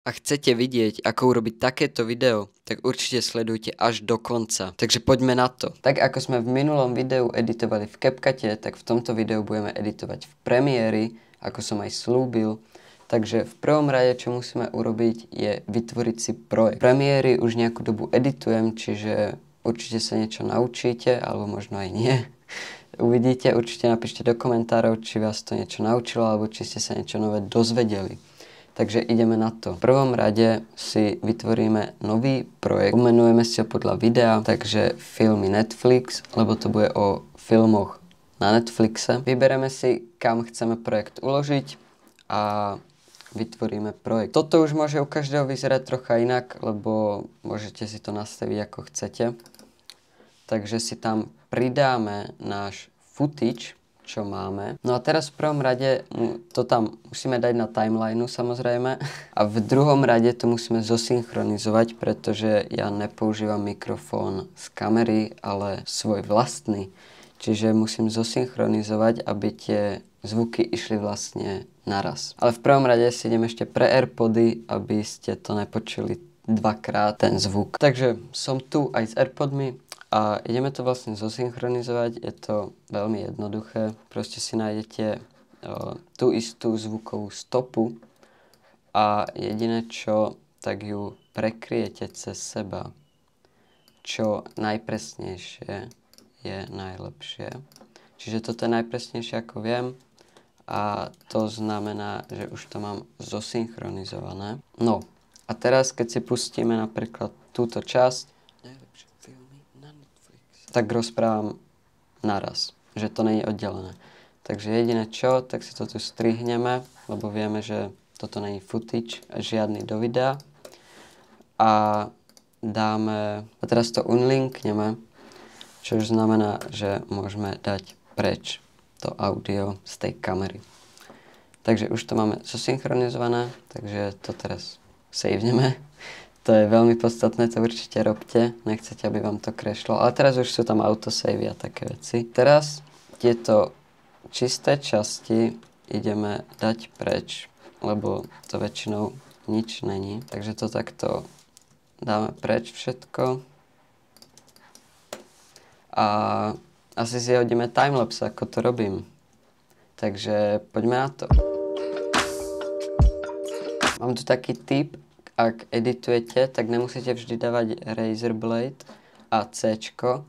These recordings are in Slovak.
A chcete vidieť, ako urobiť takéto video, tak určite sledujte až do konca. Takže poďme na to. Tak ako sme v minulom videu editovali v CapCute, tak v tomto videu budeme editovať v Premiéri, ako som aj slúbil. Takže v prvom rade, čo musíme urobiť, je vytvoriť si projekt. V Premiéri už nejakú dobu editujem, čiže určite sa niečo naučíte, alebo možno aj nie. Uvidíte, určite napíšte do komentárov, či vás to niečo naučilo, alebo či ste sa niečo nové dozvedeli. Takže ideme na to. V prvom rade si vytvoríme nový projekt. Pomenujeme si ho podľa videa, takže filmy Netflix, lebo to bude o filmoch na Netflixe. Vybereme si, kam chceme projekt uložiť a vytvoríme projekt. Toto už môže u každého vyzerať trocha inak, lebo môžete si to nastaviť ako chcete. Takže si tam pridáme náš footage, čo máme. No a teraz v prvom rade to tam musíme dať na timelineu samozrejme a v druhom rade to musíme zosynchronizovať, pretože ja nepoužívam mikrofón z kamery, ale svoj vlastný. Čiže musím zosynchronizovať, aby tie zvuky išli vlastne naraz. Ale v prvom rade si idem ešte pre AirPody, aby ste to nepočuli dvakrát ten zvuk. Takže som tu aj s AirPodmi. A ideme to vlastne zosynchronizovať, je to veľmi jednoduché. Proste si nájdete tú istú zvukovú stopu a jediné čo, tak ju prekryjete cez seba. Čo najpresnejšie je najlepšie. Čiže toto je najpresnejšie ako viem a to znamená, že už to mám zosynchronizované. No a teraz keď si pustíme napríklad túto časť, tak rozprávam naraz, že to nie je oddelené. Takže jediné čo, tak si to tu strihneme, lebo vieme, že toto nie je footage, žiadny do videa. A dáme, a teraz to unlinkneme, čo už znamená, že môžeme dať preč to audio z tej kamery. Takže už to máme zosynchronizované, takže to teraz saveneme. To je veľmi podstatné, to určite robte, nechcete, aby vám to crashlo, ale teraz už sú tam autosavey a také veci. Teraz tieto čisté časti ideme dať preč, lebo to väčšinou nič není. Takže to takto dáme preč všetko. A asi si hodíme timelapse, ako to robím. Takže poďme na to. Mám tu taký tip. Ak editujete, tak nemusíte vždy dávať Razer Blade a C-čko,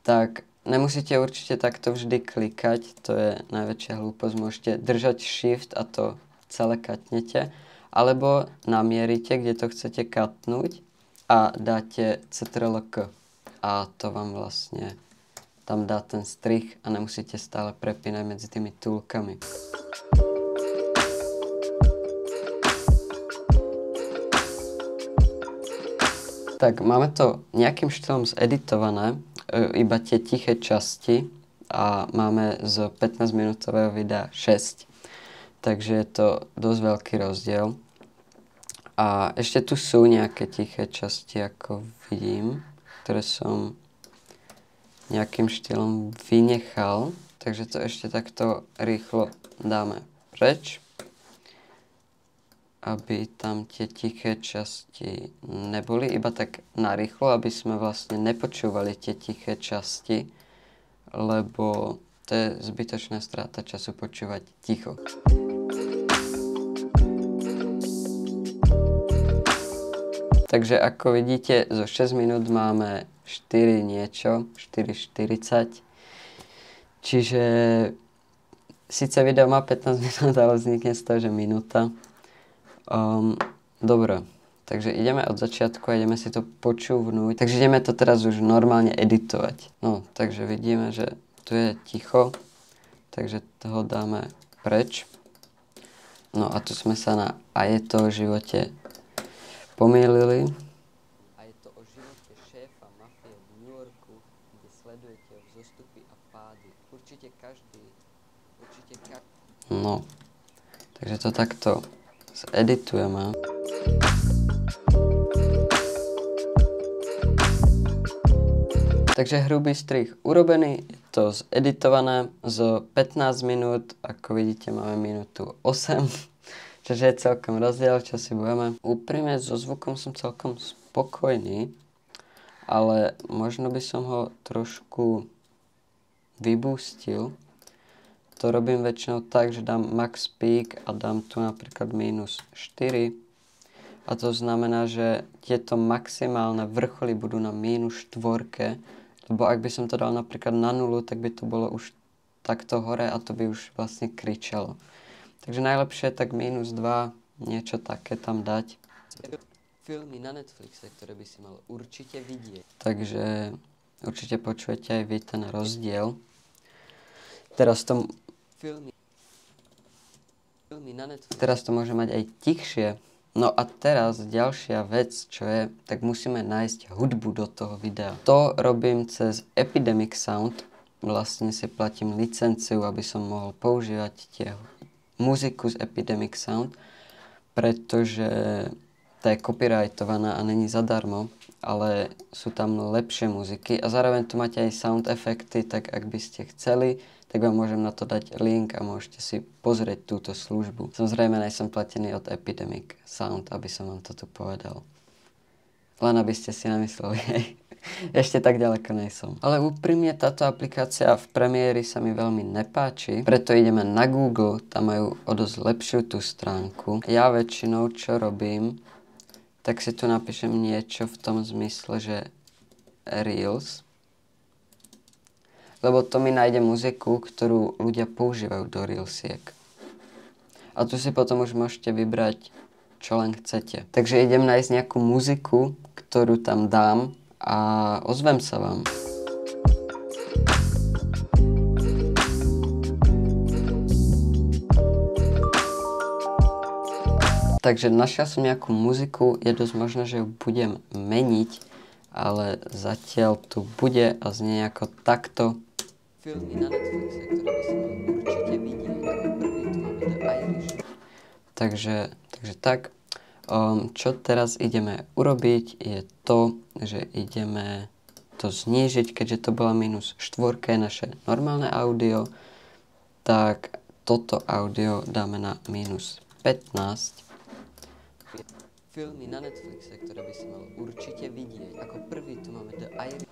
tak nemusíte určite takto vždy klikať, to je najväčšia hlúposť, môžete držať Shift a to celé katnete, alebo namierite, kde to chcete katnúť a dáte Ctrl-K a to vám vlastne tam dá ten strih a nemusíte stále prepínať medzi tými túlkami. Tak máme to nejakým štýlom zeditované, iba tie tiché časti a máme z 15-minútového videa 6. Takže je to dosť veľký rozdiel. A ešte tu sú nejaké tiché časti, ako vidím, ktoré som nejakým štýlom vynechal. Takže to ešte takto rýchlo dáme preč, aby tam tie tiché časti neboli, iba tak narýchlo, aby sme vlastne nepočúvali tie tiché časti, lebo to je zbytočná strata času počúvať ticho. Takže ako vidíte, zo 6 minút máme 4 niečo, 4:40. Čiže síce video má 15 minút, ale vznikne z toho, že minúta. Dobre, takže ideme od začiatku a ideme si to počúvnuť. Takže ideme to teraz už normálne editovať. No, takže vidíme, že tu je ticho, takže toho dáme preč. No a tu sme sa na A je to o živote pomýlili. A je to o živote šéfa mafie v New Yorku, kde sledujete vzostupy a pády. Určite každý. No, takže to takto editujeme. Takže hrubý strih urobený, je to zeditované z 15 minút, ako vidíte máme minútu 8, Čiže je celkom rozdiel, čo si budeme. Úprimne so zvukom som celkom spokojný, ale možno by som ho trošku vybústil. To robím väčšinou tak, že dám max peak a dám tu napríklad minus 4. A to znamená, že tieto maximálne vrcholy budú na minus 4, lebo ak by som to dal napríklad na 0, tak by to bolo už takto hore a to by už vlastne kričalo. Takže najlepšie je tak minus 2, niečo také tam dať. Filmy na Netflixe, ktoré by si mal určite vidieť. Takže určite počujete aj vy ten rozdiel. Teraz to môže mať aj tichšie. No a teraz ďalšia vec, čo je, tak musíme nájsť hudbu do toho videa. To robím cez Epidemic Sound. Vlastne si platím licenciu, aby som mohol používať muziku z Epidemic Sound, pretože tá je copyrightovaná a není zadarmo, ale sú tam lepšie muziky a zároveň tu máte aj sound efekty, tak ak by ste chceli, tak vám môžem na to dať link a môžete si pozrieť túto službu. Samozrejme, nejsem platený od Epidemic Sound, aby som vám to tu povedal. Len aby ste si namysleli, hej. Ešte tak ďaleko nejsom. Ale úprimne táto aplikácia v Premiéri sa mi veľmi nepáči, preto ideme na Google, tam majú o dosť lepšiu tú stránku. Ja väčšinou, čo robím, tak si tu napíšem niečo v tom zmysle, že Reels. Lebo to mi nájde muziku, ktorú ľudia používajú do Reelsiek. A tu si potom už môžete vybrať, čo len chcete. Takže idem nájsť nejakú muziku, ktorú tam dám a ozvem sa vám. Takže našiel som nejakú muziku, je dosť možné, že ju budem meniť, ale zatiaľ tu bude a znie ako takto. Filmy na Netflixe, ktoré by si mal určite vidieť. Prvý tu máme The Irish. Takže tak. Čo teraz ideme urobiť je to, že ideme to znížiť, keďže to bola minus 4 naše normálne audio, tak toto audio dáme na minus 15. Filmy na Netflixe, ktoré by si mal určite vidieť. Ako prvý tu máme The Irish.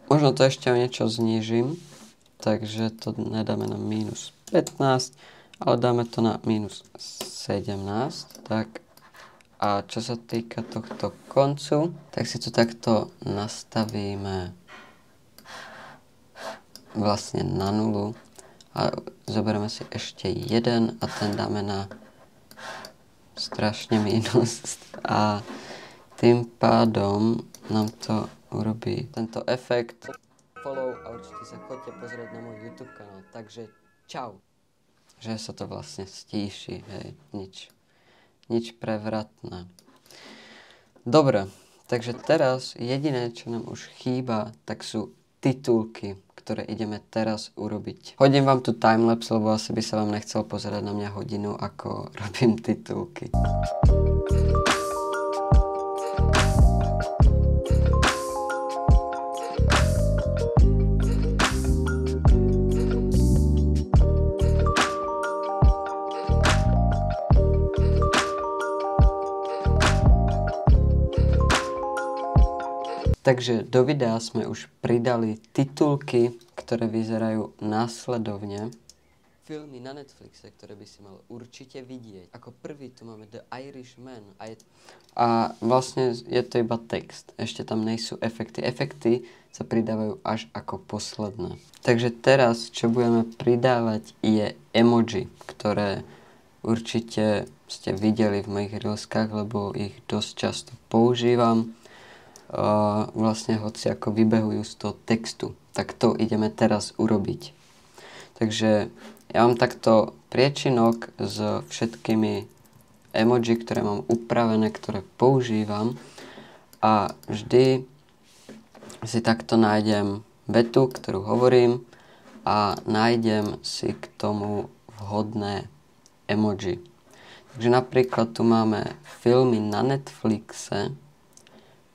Možno to ešte o niečo znížim, takže to nedáme na minus 15, ale dáme to na minus 17. Tak. A čo sa týka tohto koncu, tak si to takto nastavíme vlastne na 0 a zoberieme si ešte jeden a ten dáme na strašne minus a tým pádom nám to urobí tento efekt. Follow a určite sa choďte pozrieť na môj YouTube kanál. Takže čau. Že sa to vlastne stíši, hej, nič prevratné. Dobre, takže teraz jediné, čo nám už chýba, tak sú titulky, ktoré ideme teraz urobiť. Hodím vám tu timelapse, lebo asi by sa vám nechcel pozerať na mňa hodinu, ako robím titulky. Takže do videa sme už pridali titulky, ktoré vyzerajú následovne. Filmy na Netflixe, ktoré by si mal určite vidieť. Ako prvý tu máme The Irishman. A vlastne je to iba text. Ešte tam nejsú efekty. Efekty sa pridávajú až ako posledné. Takže teraz, čo budeme pridávať, je emoji, ktoré určite ste videli v mojich reelskách, lebo ich dosť často používam. Vlastne hoci ako vybehujú z toho textu. Tak to ideme teraz urobiť. Takže ja mám takto priečinok s všetkými emoji, ktoré mám upravené, ktoré používam a vždy si takto nájdem vetu, ktorú hovorím a nájdem si k tomu vhodné emoji. Takže napríklad tu máme filmy na Netflixe.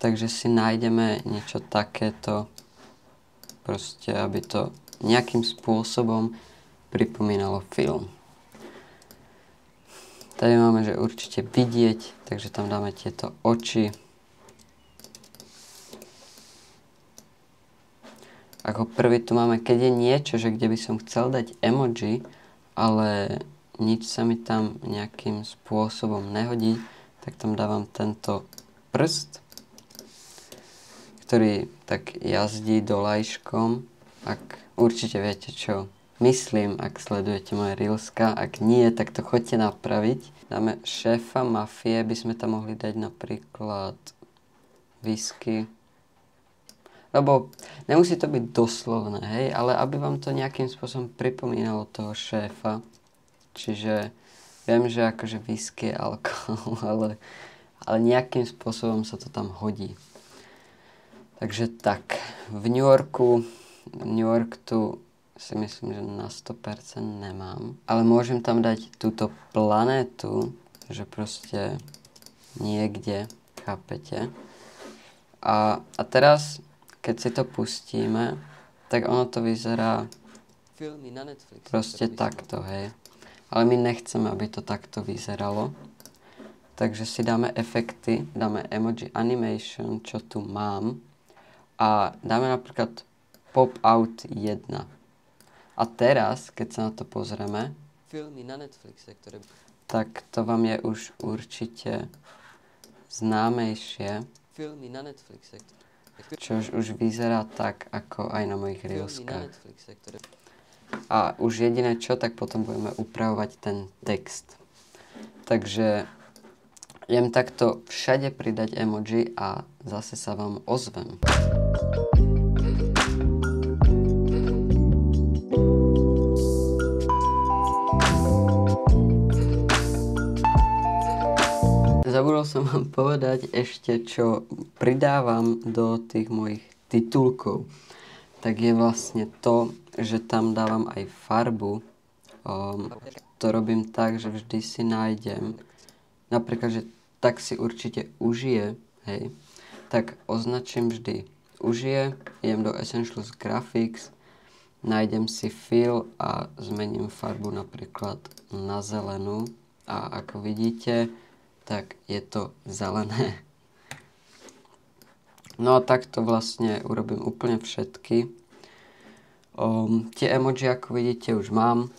Takže si nájdeme niečo takéto, proste, aby to nejakým spôsobom pripomínalo film. Tady máme, že určite vidieť, takže tam dáme tieto oči. Ako prvý tu máme, keď je niečo, že kde by som chcel dať emoji, ale nič sa mi tam nejakým spôsobom nehodí, tak tam dávam tento prst, ktorý tak jazdí dolajškom. Ak určite viete, čo myslím, ak sledujete moje reelska. Ak nie, tak to choďte napraviť. Dáme šéfa mafie, by sme tam mohli dať napríklad whisky. Lebo nemusí to byť doslovné, hej, ale aby vám to nejakým spôsobom pripomínalo toho šéfa. Čiže viem, že akože whisky je alkohol, ale nejakým spôsobom sa to tam hodí. Takže tak, v New York tu si myslím, že na 100% nemám. Ale môžem tam dať túto planétu, že proste niekde, chápete? A teraz, keď si to pustíme, tak ono to vyzerá filmy na Netflix, proste takto, hej. Ale my nechceme, aby to takto vyzeralo. Takže si dáme efekty, dáme emoji animation, čo tu mám. A dáme napríklad pop out 1. A teraz, keď sa na to pozrieme, filmy na Netflixe, tak to vám je už určite známejšie. Filmy na Netflixe, čo už vyzerá tak, ako aj na mojich reelskách. A už jediné čo, tak potom budeme upravovať ten text. Takže idem takto všade pridať emoji a zase sa vám ozvem. Zabudol som vám povedať ešte, čo pridávam do tých mojich titulkov. Tak je vlastne to, že tam dávam aj farbu. To robím tak, že vždy si nájdem. Napríklad, že tak si určite užije, hej. Tak označím vždy užije, idem do Essentials Graphics, nájdem si fill a zmením farbu napríklad na zelenú. A ako vidíte, tak je to zelené. No a takto vlastne urobím úplne všetky. Tie emoji, ako vidíte, už mám.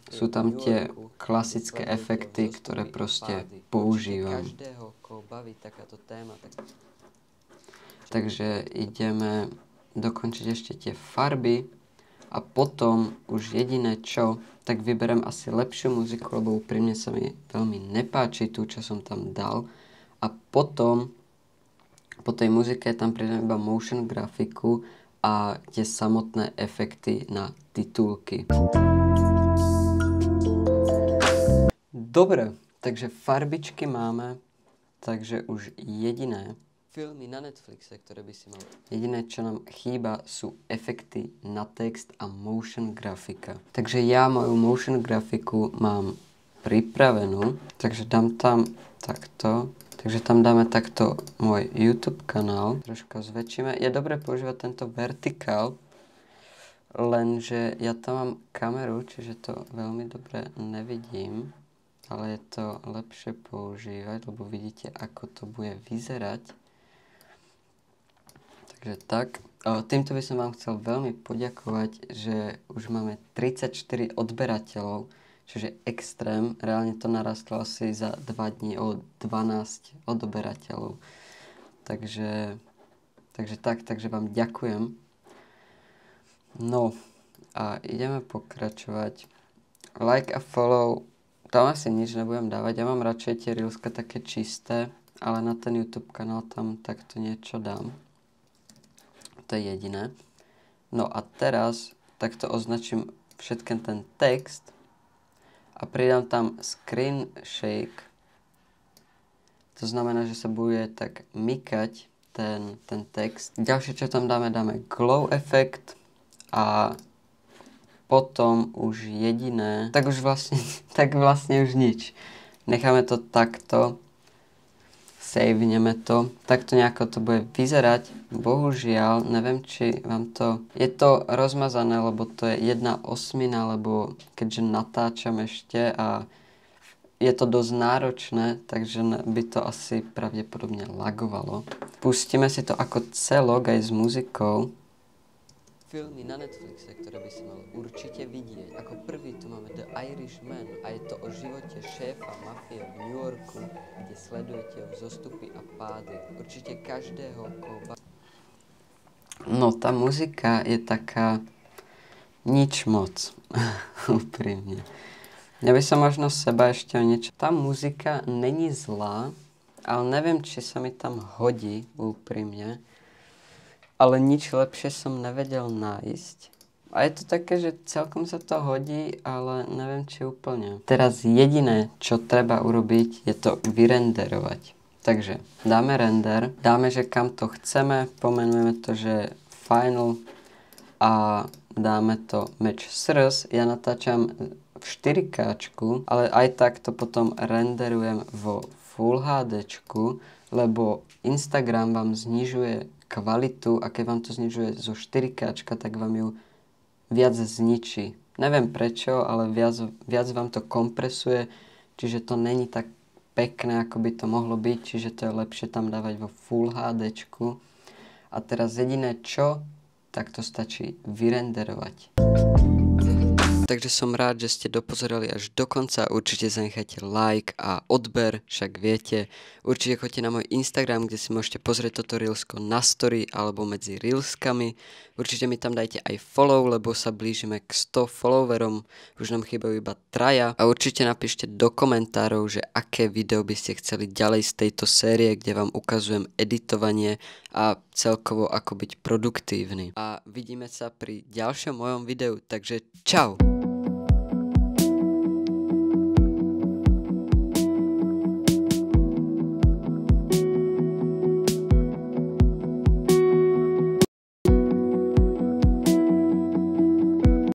Sú tam tie klasické efekty, ktoré proste používam. Takže ideme dokončiť ešte tie farby. A potom už jediné čo, tak vyberem asi lepšiu muziku, lebo úprimne sa mi veľmi nepáči tú, čo som tam dal. A potom, po tej muzike tam pridám iba motion grafiku a tie samotné efekty na titulky. Dobre, takže farbičky máme, takže už jediné filmy na Netflixe, ktoré by si mal. Jediné, čo nám chýba, sú efekty na text a motion grafika. Takže ja moju motion grafiku mám pripravenú, takže dám tam takto. Takže tam dáme takto môj YouTube kanál. Troška zväčšíme. Je dobré používať tento vertikál, lenže ja tam mám kameru, čiže to veľmi dobre nevidím. Ale je to lepšie používať, lebo vidíte, ako to bude vyzerať. Takže tak. Týmto by som vám chcel veľmi poďakovať, že už máme 34 odberateľov, čo je extrém. Reálne to narastlo asi za 2 dní o 12 odberateľov. Takže vám ďakujem. No a ideme pokračovať. Like a follow. Tam asi nič nebudem dávať. Ja mám radšej tie reelska také čisté, ale na ten YouTube kanál tam takto niečo dám. To je jediné. No a teraz takto označím všetken ten text a pridám tam screen shake. To znamená, že sa bude tak mykať ten text. Ďalšie, čo tam dáme glow effect a potom už jediné, tak vlastne už nič. Necháme to takto. saveneme to. Takto nejako to bude vyzerať. Bohužiaľ, neviem, či vám to... Je to rozmazané, lebo to je 1/8, lebo keďže natáčam ešte a je to dosť náročné, takže by to asi pravdepodobne lagovalo. Pustíme si to ako celok aj s muzikou. Filmy na Netflixe, ktoré by si mal určite vidieť. Ako prvý tu máme The Irishman a je to o živote šéfa mafie v New Yorku, kde sledujete zostupy a pády. Určite každého koho... No, tá muzika je taká nič moc, úprimne. Ja by som možno seba ešte o niečo... Tá muzika není zlá, ale neviem, či sa mi tam hodí úprimne. Ale nič lepšie som nevedel nájsť. A je to také, že celkom sa to hodí, ale neviem, či úplne. Teraz jediné, čo treba urobiť, je to vyrenderovať. Takže dáme render, dáme, že kam to chceme, pomenujeme to, že final a dáme to match srs. Ja natáčam v 4K, ale aj tak to potom renderujem vo Full HD, lebo Instagram vám znižuje kvalitu a keď vám to znižuje zo 4K, tak vám ju viac zničí. Neviem prečo, ale viac vám to kompresuje, čiže to není tak pekné, ako by to mohlo byť, čiže to je lepšie tam dávať vo Full HD. A teraz jediné čo, tak to stačí vyrenderovať. Takže som rád, že ste dopozerali až do konca. Určite zanechajte like a odber, však viete. Určite choďte na môj Instagram, kde si môžete pozrieť toto reelsko na story alebo medzi reelskami. Určite mi tam dajte aj follow, lebo sa blížime k 100 followerom. Už nám chýbajú iba 3. A určite napíšte do komentárov, že aké video by ste chceli ďalej z tejto série, kde vám ukazujem editovanie a celkovo ako byť produktívny. A vidíme sa pri ďalšom mojom videu, takže čau!